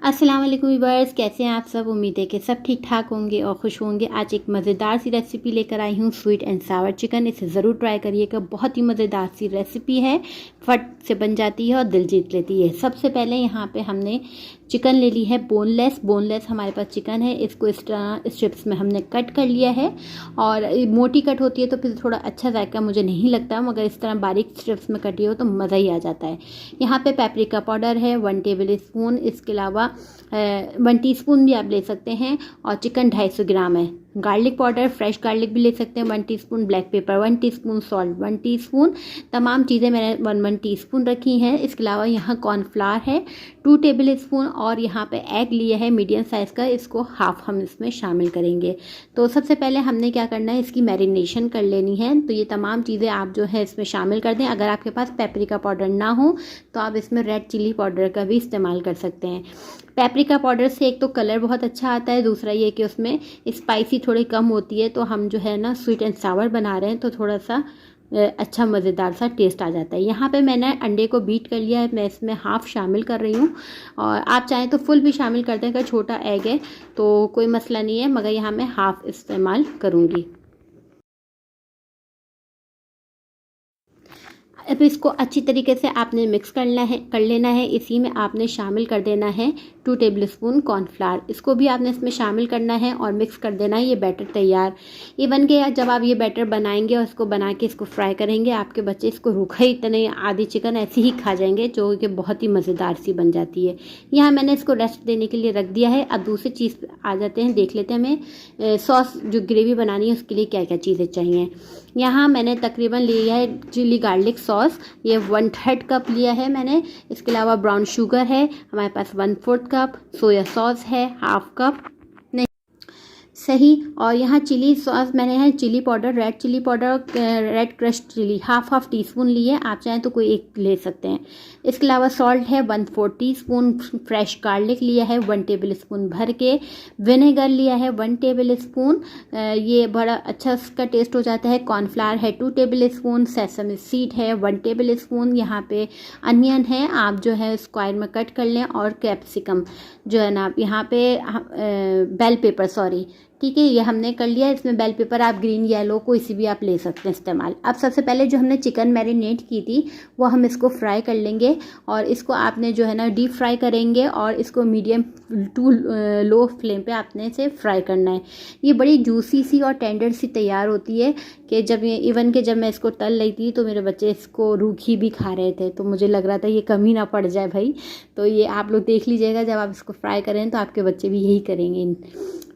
अस्सलाम वालेकुम व्यूअर्स, कैसे हैं आप सब। उम्मीद है कि सब ठीक ठाक होंगे और खुश होंगे। आज एक मज़ेदार सी रेसिपी लेकर आई हूँ, स्वीट एंड सावर चिकन। इसे ज़रूर ट्राई करिएगा, बहुत ही मज़ेदार सी रेसिपी है, फट से बन जाती है और दिल जीत लेती है। सबसे पहले यहाँ पे हमने चिकन ले ली है बोनलेस हमारे पास चिकन है। इसको इस तरह स्ट्रिप्स में हमने कट कर लिया है और मोटी कट होती है तो फिर थोड़ा अच्छा जायका मुझे नहीं लगता, मगर इस तरह बारीक स्ट्रिप्स में कटी हो तो मज़ा ही आ जाता है। यहाँ पे पेपरिका पाउडर है 1 टेबल स्पून, इसके अलावा 1 टीस्पून भी आप ले सकते हैं, और चिकन 250 ग्राम है। गार्लिक पाउडर, फ्रेश गार्लिक भी ले सकते हैं 1 teaspoon, black pepper 1 teaspoon, salt 1 teaspoon. तमाम चीज़ें मैंने 1 टीस्पून रखी हैं। इसके अलावा यहाँ कॉर्नफ्लावर है 2 टेबल स्पून, और यहाँ पे एग लिया है मीडियम साइज़ का, इसको हाफ हम इसमें शामिल करेंगे। तो सबसे पहले हमने क्या करना है, इसकी मैरिनेशन कर लेनी है। तो ये तमाम चीज़ें आप जो है इसमें शामिल कर दें। अगर आपके पास पेपरिका पाउडर ना हो तो आप इसमें रेड चिली पाउडर का भी इस्तेमाल कर सकते हैं। पेपरिका पाउडर से एक तो कलर बहुत अच्छा आता है, दूसरा ये कि उसमें स्पाइसी थोड़ी कम होती है, तो हम जो है ना स्वीट एंड सावर बना रहे हैं तो थोड़ा सा अच्छा मज़ेदार सा टेस्ट आ जाता है। यहाँ पे मैंने अंडे को बीट कर लिया है, मैं इसमें हाफ़ शामिल कर रही हूँ, और आप चाहें तो फुल भी शामिल कर दें। अगर छोटा एग है तो कोई मसला नहीं है, मगर यहाँ मैं हाफ़ इस्तेमाल करूँगी। अब इसको अच्छी तरीके से आपने मिक्स कर लेना है। इसी में आपने शामिल कर देना है 2 टेबल स्पून कॉर्नफ्लावर, इसको भी आपने इसमें शामिल करना है और मिक्स कर देना है। ये बैटर तैयार ये बन गया। जब आप ये बैटर बनाएंगे और इसको बना के इसको फ्राई करेंगे, आपके बच्चे इसको रूखा ही इतने आधी चिकन ऐसे ही खा जाएंगे, जो कि बहुत ही मज़ेदार सी बन जाती है। यहाँ मैंने इसको रेस्ट देने के लिए रख दिया है। अब दूसरी चीज़ आ जाते हैं, देख लेते हैं हमें सॉस जो ग्रेवी बनानी है उसके लिए क्या क्या चीज़ें चाहिए। यहाँ मैंने तकरीबन लिया है चिली गार्लिक सॉस, ये 1/3 कप लिया है मैंने। इसके अलावा ब्राउन शुगर है हमारे पास 1/4 कप, सोया सॉस है हाफ कप सही, और यहाँ चिली सॉस मैंने है chilli powder, red chilli powder, red crushed chilli half teaspoon लिए, आप चाहें तो कोई एक ले सकते हैं। इसके अलावा सॉल्ट है 1/4 टीस्पून, फ्रेश गार्लिक लिया है 1 टेबल स्पून भर के, विनेगर लिया है 1 टेबल स्पून, ये बड़ा अच्छा इसका टेस्ट हो जाता है। कॉर्नफ्लावर है 2 टेबल स्पून, सेसमी सीड है 1 टेबल स्पून, यहाँ पे अनियन है आप जो है स्क्वायर में कट कर लें, और कैप्सिकम जो है ना यहाँ पे बेल पेपर, सॉरी, ठीक है, ये हमने कर लिया। इसमें बेल पेपर आप ग्रीन येलो कोई सी भी आप ले सकते हैं इस्तेमाल। अब सबसे पहले जो हमने चिकन मैरिनेट की थी वो हम इसको फ्राई कर लेंगे, और इसको आपने जो है ना डीप फ्राई करेंगे, और इसको मीडियम टू लो फ्लेम पे आपने इसे फ्राई करना है। ये बड़ी जूसी सी और टेंडर सी तैयार होती है कि जब मैं इसको तल रही थी तो मेरे बच्चे इसको रूखी भी खा रहे थे, तो मुझे लग रहा था ये कमी ना पड़ जाए भाई। तो ये आप लोग देख लीजिएगा, जब आप इसको फ्राई करें तो आपके बच्चे भी यही करेंगे,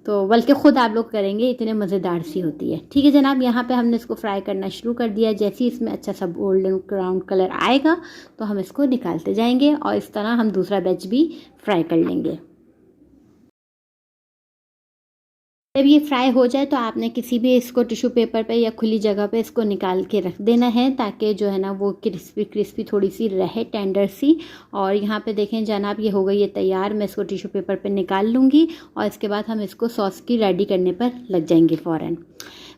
तो बल्कि ख़ुद आप लोग करेंगे, इतने मज़ेदार सी होती है। ठीक है जनाब, यहाँ पे हमने इसको फ्राई करना शुरू कर दिया। जैसे ही इसमें अच्छा सा गोल्डन ब्राउन कलर आएगा तो हम इसको निकालते जाएंगे, और इस तरह हम दूसरा बैच भी फ्राई कर लेंगे। जब ये फ्राई हो जाए तो आपने किसी भी इसको टिश्यू पेपर पे या खुली जगह पे इसको निकाल के रख देना है, ताकि जो है ना वो क्रिस्पी थोड़ी सी रहे, टेंडर सी। और यहाँ पे देखें जनाब, ये हो गई है तैयार। मैं इसको टिश्यू पेपर पे निकाल लूँगी, और इसके बाद हम इसको सॉस की रेडी करने पर लग जाएंगे फ़ौरन।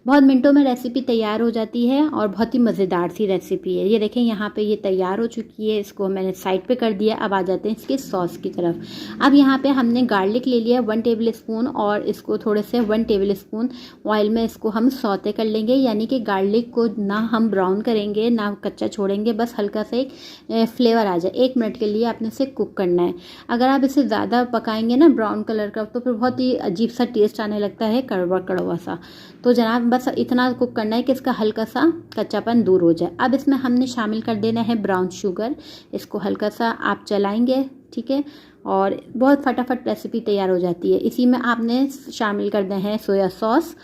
बहुत मिनटों में रेसिपी तैयार हो जाती है, और बहुत ही मज़ेदार सी रेसिपी है। ये देखें यहाँ पे ये तैयार हो चुकी है, इसको मैंने साइड पे कर दिया। अब आ जाते हैं इसके सॉस की तरफ। अब यहाँ पे हमने गार्लिक ले लिया 1 टेबल स्पून, और इसको थोड़े से 1 टेबल स्पून ऑयल में इसको हम सौते कर लेंगे, यानी कि गार्लिक को ना हम ब्राउन करेंगे ना कच्चा छोड़ेंगे, बस हल्का सा एक फ्लेवर आ जाए। 1 मिनट के लिए आपने इसे कुक करना है। अगर आप इसे ज़्यादा पकाएंगे ना ब्राउन कलर का, तो फिर बहुत ही अजीब सा टेस्ट आने लगता है, कड़वा कड़वा सा। तो जनाब बस इतना कुक करना है कि इसका हल्का सा कच्चापन दूर हो जाए। अब इसमें हमने शामिल कर देना है ब्राउन शुगर, इसको हल्का सा आप चलाएंगे, ठीक है, और बहुत फटाफट रेसिपी तैयार हो जाती है। इसी में आपने शामिल कर देना है सोया सॉस,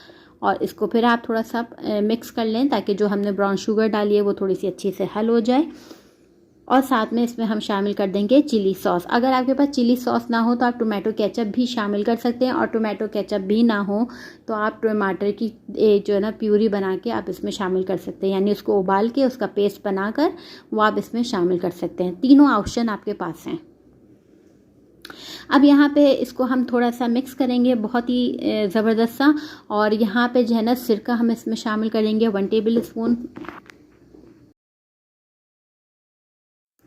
और इसको फिर आप थोड़ा सा मिक्स कर लें, ताकि जो हमने ब्राउन शुगर डाली है वो थोड़ी सी अच्छी से हल हो जाए। और साथ में इसमें हम शामिल कर देंगे चिली सॉस। अगर आपके पास चिली सॉस ना हो तो आप टोमेटो केचप भी शामिल कर सकते हैं, और टोमेटो केचप भी ना हो तो आप टमाटर की जो है ना प्यूरी बना के आप इसमें शामिल कर सकते हैं, यानी उसको उबाल के उसका पेस्ट बनाकर वो आप इसमें शामिल कर सकते हैं। तीनों ऑप्शन आपके पास हैं। अब यहाँ पे इसको हम थोड़ा सा मिक्स करेंगे, बहुत ही ज़बरदस्त सा। और यहाँ पे जो है ना सिरका हम इसमें शामिल करेंगे 1 टेबल स्पून।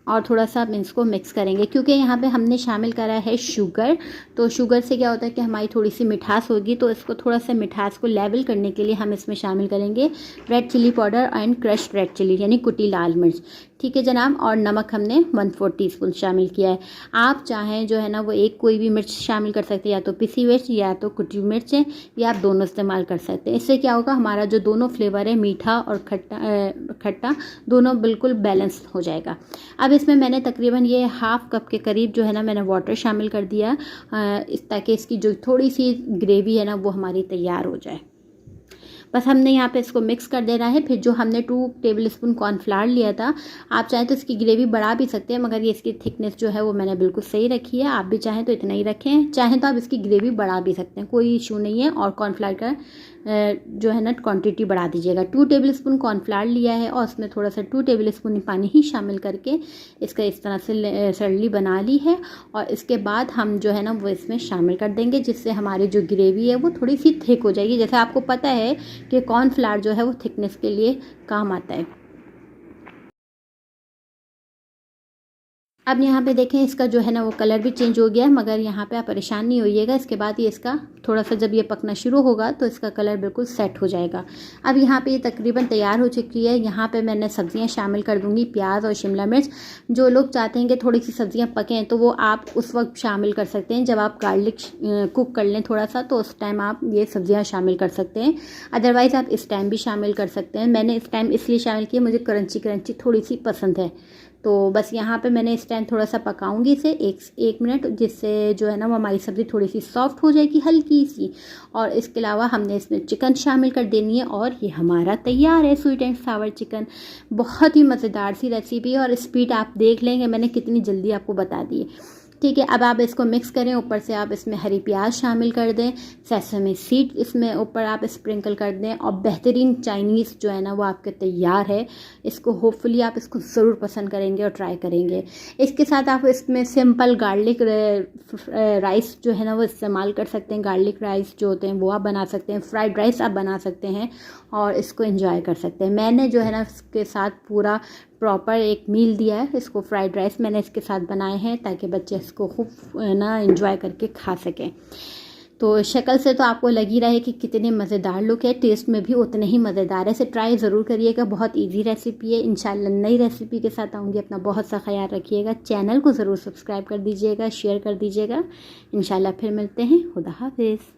और थोड़ा सा हम इसको मिक्स करेंगे। क्योंकि यहाँ पे हमने शामिल करा है शुगर, तो शुगर से क्या होता है कि हमारी थोड़ी सी मिठास होगी, तो इसको थोड़ा सा मिठास को लेवल करने के लिए हम इसमें शामिल करेंगे red chilli powder and crushed red chilli यानी कुटी लाल मिर्च। ठीक है जनाब। और नमक हमने 1/4 टीस्पून शामिल किया है। आप चाहें जो है ना वो एक कोई भी मिर्च शामिल कर सकते हैं, या तो पिसी मिर्च या तो कुटी मिर्च है, या आप दोनों इस्तेमाल कर सकते हैं। इससे क्या होगा, हमारा जो दोनों फ्लेवर है मीठा और खट्टा दोनों बिल्कुल बैलेंस हो जाएगा। अब इसमें मैंने तकरीबन ये हाफ़ कप के करीब जो है ना मैंने वाटर शामिल कर दिया, ताकि इसकी जो थोड़ी सी ग्रेवी है ना वो हमारी तैयार हो जाए। बस हमने यहाँ पे इसको मिक्स कर देना है। फिर जो हमने 2 टेबलस्पून कॉर्नफ्लावर लिया था, आप चाहें तो इसकी ग्रेवी बढ़ा भी सकते हैं, मगर ये इसकी थिकनेस जो है वो मैंने बिल्कुल सही रखी है। आप भी चाहें तो इतना ही रखें, चाहें तो आप इसकी ग्रेवी बढ़ा भी सकते हैं, कोई इशू नहीं है। और कॉर्नफ्लावर का जो है ना क्वांटिटी बढ़ा दीजिएगा। 2 टेबलस्पून कॉर्नफ्लावर लिया है और उसमें थोड़ा सा 2 टेबलस्पून पानी ही शामिल करके इसका इस तरह से सरली बना ली है। और इसके बाद हम जो है ना वो इसमें शामिल कर देंगे, जिससे हमारी जो ग्रेवी है वो थोड़ी सी थिक हो जाएगी। जैसे आपको पता है कि कॉर्नफ्लावर जो है वो थिकनेस के लिए काम आता है। अब यहाँ पे देखें इसका जो है ना वो कलर भी चेंज हो गया है, मगर यहाँ पे आप परेशान नहीं होइएगा। इसके बाद ये इसका थोड़ा सा जब ये पकना शुरू होगा तो इसका कलर बिल्कुल सेट हो जाएगा। अब यहाँ पे ये तकरीबन तैयार हो चुकी है। यहाँ पे मैंने सब्जियाँ शामिल कर दूँगी, प्याज और शिमला मिर्च। जो लोग चाहते हैं कि थोड़ी सी सब्जियाँ पकें तो वो आप उस वक्त शामिल कर सकते हैं जब आप गार्लिक कुक कर लें थोड़ा सा, तो उस टाइम आप ये सब्जियाँ शामिल कर सकते हैं। अदरवाइज़ आप इस टाइम भी शामिल कर सकते हैं। मैंने इस टाइम इसलिए शामिल किया, मुझे क्रंची थोड़ी सी पसंद है, तो बस यहाँ पे मैंने इस टाइम थोड़ा सा पकाऊंगी इसे एक मिनट, जिससे जो है ना वो हमारी सब्ज़ी थोड़ी सी सॉफ्ट हो जाएगी हल्की सी। और इसके अलावा हमने इसमें चिकन शामिल कर देनी है और ये हमारा तैयार है स्वीट एंड सावर चिकन। बहुत ही मज़ेदार सी रेसिपी है और स्पीड आप देख लेंगे मैंने कितनी जल्दी आपको बता दी है। ठीक है, अब आप इसको मिक्स करें। ऊपर से आप इसमें हरी प्याज शामिल कर दें, सेसमी सीड इसमें ऊपर आप स्प्रिंकल कर दें, और बेहतरीन चाइनीज़ जो है ना वो आपके तैयार है। इसको होपफुली आप इसको ज़रूर पसंद करेंगे और ट्राई करेंगे। इसके साथ आप इसमें सिंपल गार्लिक राइस जो है ना वो इस्तेमाल कर सकते हैं। गार्लिक राइस जो होते हैं वो आप बना सकते हैं, फ्राइड राइस आप बना सकते हैं और इसको एंजॉय कर सकते हैं। मैंने जो है ना इसके साथ पूरा प्रॉपर एक मील दिया है। इसको फ्राइड राइस मैंने इसके साथ बनाए हैं ताकि बच्चे इसको खूब ना एंजॉय करके खा सकें। तो शक्ल से तो आपको लगी रहे कि कितने मज़ेदार लुक है, टेस्ट में भी उतने ही मज़ेदार है। इसे ट्राई ज़रूर करिएगा, बहुत इजी रेसिपी है। इंशाल्लाह नई रेसिपी के साथ आऊँगी। अपना बहुत सा ख्याल रखिएगा। चैनल को ज़रूर सब्सक्राइब कर दीजिएगा, शेयर कर दीजिएगा। इंशाल्लाह फिर मिलते हैं। खुदा हाफिज़।